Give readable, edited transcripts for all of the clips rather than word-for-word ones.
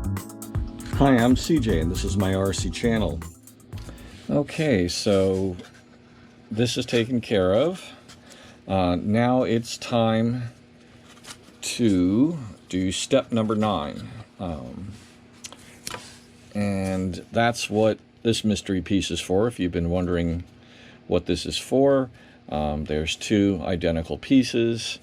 Hi, I'm CJ and this is my RC channel. Okay, so this is taken care of. Now it's time to do step number 9. And that's what this mystery piece is for. If you've been wondering what this is for, there's 2 identical pieces.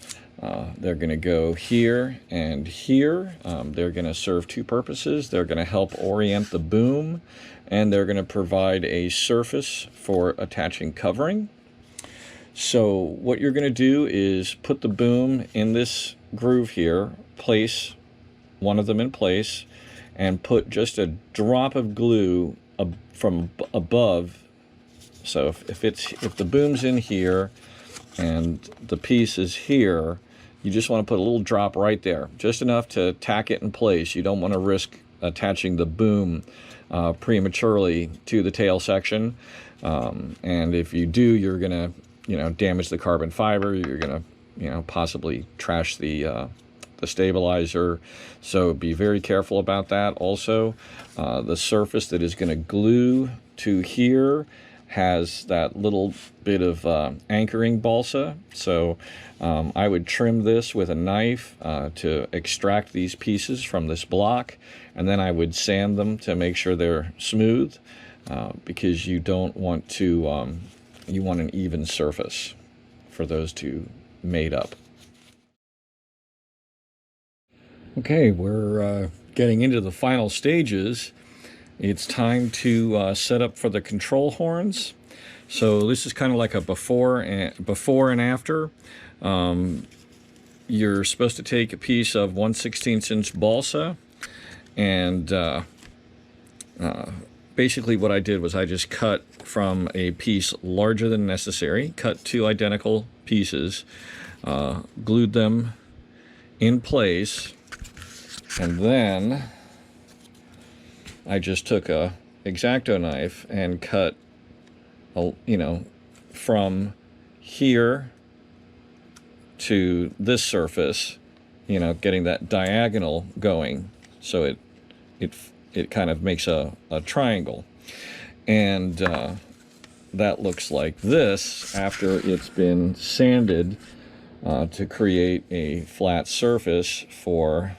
They're going to go here and here. They're going to serve 2 purposes. They're going to help orient the boom, and they're going to provide a surface for attaching covering. So what you're going to do is put the boom in this groove here, place one of them in place, and put just a drop of glue from above. So if the boom's in here and the piece is here, you just want to put a little drop right there, just enough to tack it in place. You don't want to risk attaching the boom prematurely to the tail section. And if you do, you're going to, damage the carbon fiber. You're going to, possibly trash the stabilizer. So be very careful about that. Also, the surface that is going to glue to here has that little bit of anchoring balsa. So I would trim this with a knife to extract these pieces from this block, and then I would sand them to make sure they're smooth, because you don't want to, you want an even surface for those to mate up. Okay, we're getting into the final stages. It's time to set up for the control horns. So this is kind of like a before and after. You're supposed to take a piece of 1/16 inch balsa, and basically what I did was I just cut from a piece larger than necessary, cut 2 identical pieces, glued them in place, and then I just took a X-Acto knife and cut, from here to this surface, getting that diagonal going, so it kind of makes a triangle. And that looks like this after it's been sanded to create a flat surface for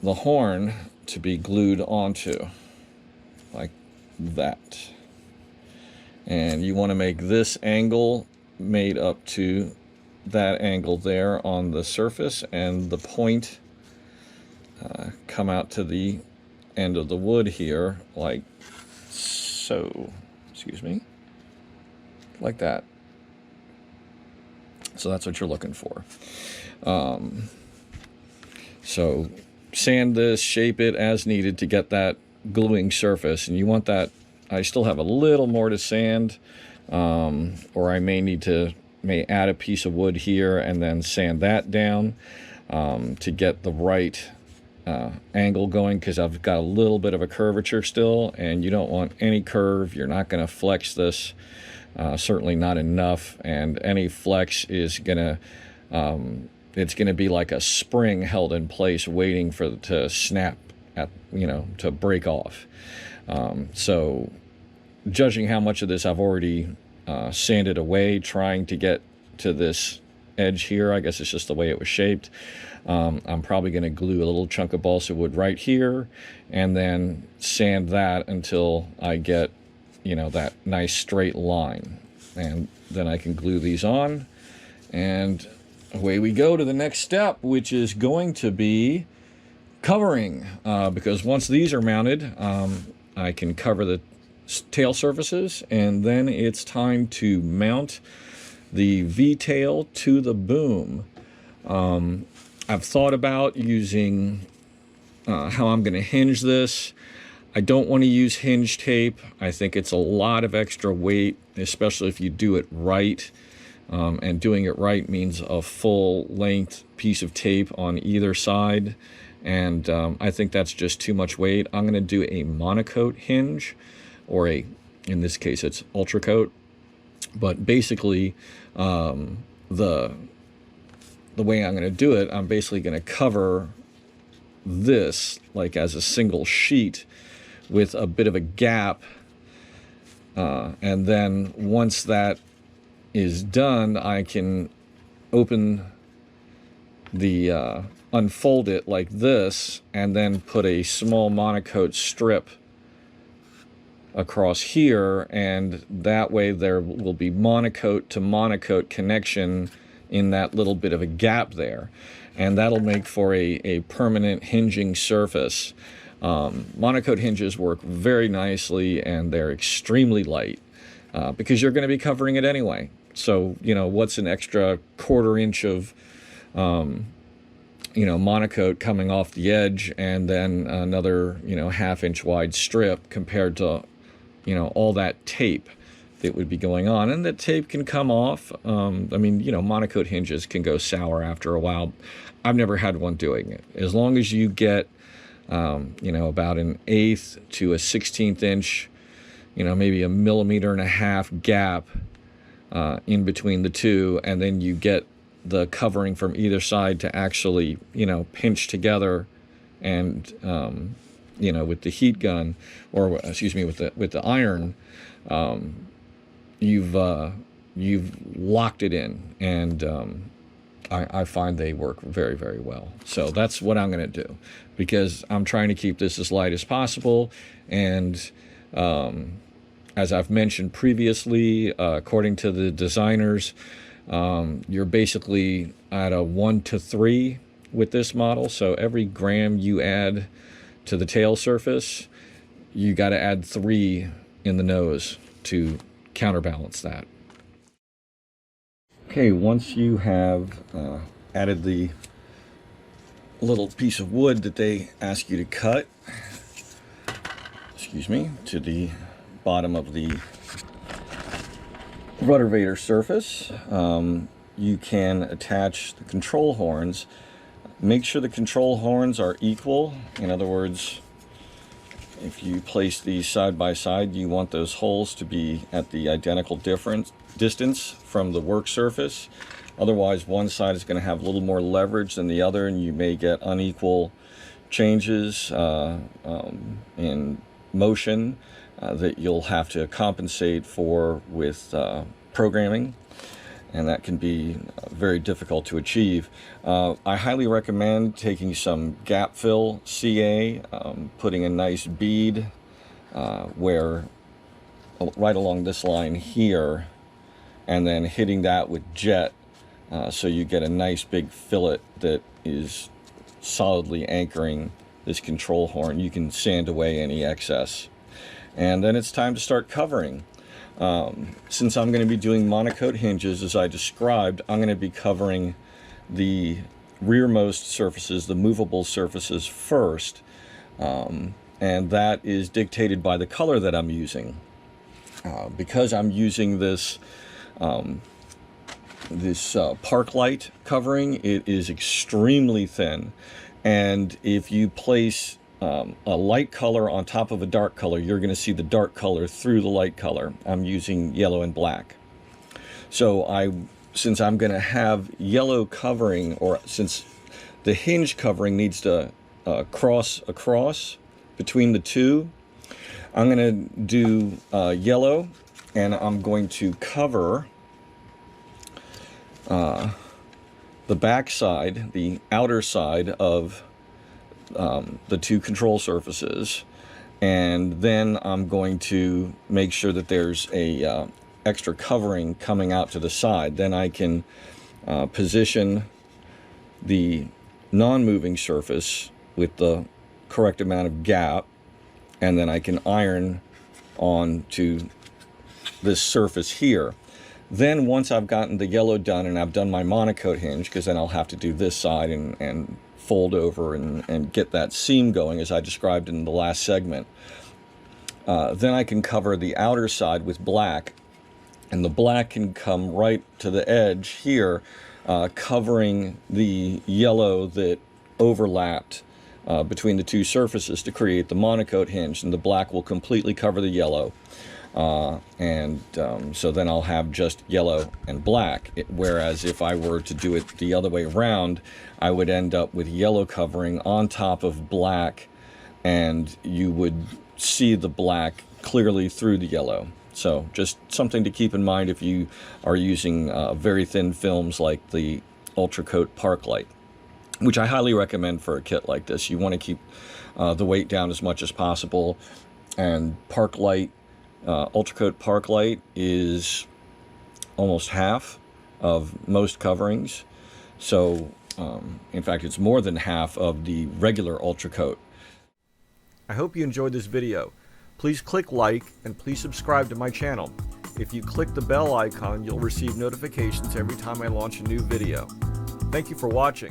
the horn to be glued onto, like that. And you want to make this angle made up to that angle there on the surface, and the point come out to the end of the wood here, like so. Excuse me. Like that. So that's what you're looking for. So sand this, shape it as needed to get that gluing surface, and you want that. I still have a little more to sand, or I may add a piece of wood here and then sand that down to get the right angle going, because I've got a little bit of a curvature still, and you don't want any curve. You're not going to flex this, certainly not enough, and any flex is going to it's going to be like a spring held in place waiting for it to snap, to break off. So judging how much of this I've already sanded away, trying to get to this edge here, I guess it's just the way it was shaped. I'm probably going to glue a little chunk of balsa wood right here, and then sand that until I get, that nice straight line. And then I can glue these on, and away we go to the next step, which is going to be covering, because once these are mounted, I can cover the tail surfaces, and then it's time to mount the V-tail to the boom. I've thought about using how I'm going to hinge this. I don't want to use hinge tape. I think it's a lot of extra weight, especially if you do it right. And doing it right means a full-length piece of tape on either side. And I think that's just too much weight. I'm going to do a monocoat hinge, or in this case, it's ultra coat. But basically, the way I'm going to do it, I'm basically going to cover this, like as a single sheet with a bit of a gap. And then once that is done, I can open the, unfold it like this, and then put a small monocoat strip across here, and that way there will be monocoat to monocoat connection in that little bit of a gap there, and that'll make for a permanent hinging surface. Monocoat hinges work very nicely, and they're extremely light because you're going to be covering it anyway. So, you know, what's an extra 1/4 inch of you know, monocoat coming off the edge, and then another, you know, 1/2 inch wide strip compared to, you know, all that tape that would be going on. And the tape can come off. I mean, you know, monocoat hinges can go sour after a while. I've never had one doing it. As long as you get, you know, about an 1/8 to a 1/16 inch, you know, maybe 1.5 millimeters gap in between the two, and then you get the covering from either side to actually, you know, pinch together, and you know, with the heat gun, or excuse me, with the iron, you've locked it in, and I find they work very, very well. So that's what I'm going to do, because I'm trying to keep this as light as possible. And as I've mentioned previously, according to the designers, you're basically at a 1:3 with this model. So every gram you add to the tail surface, you got to add 3 in the nose to counterbalance that. Okay, once you have added the little piece of wood that they ask you to cut, excuse me, to the bottom of the ruddervator surface, you can attach the control horns. Make sure the control horns are equal. In other words, if you place these side by side, you want those holes to be at the identical distance from the work surface. Otherwise, one side is going to have a little more leverage than the other, and you may get unequal changes in motion that you'll have to compensate for with programming, and that can be very difficult to achieve. I highly recommend taking some gap fill CA, putting a nice bead where right along this line here, and then hitting that with jet, so you get a nice big fillet that is solidly anchoring this control horn. You can sand away any excess. And then it's time to start covering. Since I'm going to be doing monocoat hinges as I described, I'm going to be covering the rearmost surfaces, the movable surfaces first, and that is dictated by the color that I'm using. Because I'm using this park light covering, it is extremely thin, and if you place a light color on top of a dark color, you're going to see the dark color through the light color. I'm using yellow and black. So since I'm going to have yellow covering, or since the hinge covering needs to cross across between the two, I'm going to do yellow, and I'm going to cover the back side, the outer side of the two control surfaces, and then I'm going to make sure that there's a extra covering coming out to the side. Then I can position the non-moving surface with the correct amount of gap, and then I can iron on to this surface here. Then once I've gotten the yellow done and I've done my monocoat hinge, because then I'll have to do this side and fold over and get that seam going as I described in the last segment. Then I can cover the outer side with black, and the black can come right to the edge here, covering the yellow that overlapped between the two surfaces to create the monocoat hinge, and the black will completely cover the yellow. So then I'll have just yellow and black. Whereas if I were to do it the other way around, I would end up with yellow covering on top of black, and you would see the black clearly through the yellow. So just something to keep in mind if you are using very thin films like the Ultra Coat Park-Lite, which I highly recommend for a kit like this. You want to keep the weight down as much as possible, and Park-Lite, Ultra Coat Park-Lite is almost half of most coverings. So in fact, it's more than half of the regular Ultra Coat. I hope you enjoyed this video. Please click like and please subscribe to my channel. If you click the bell icon, you'll receive notifications every time I launch a new video. Thank you for watching.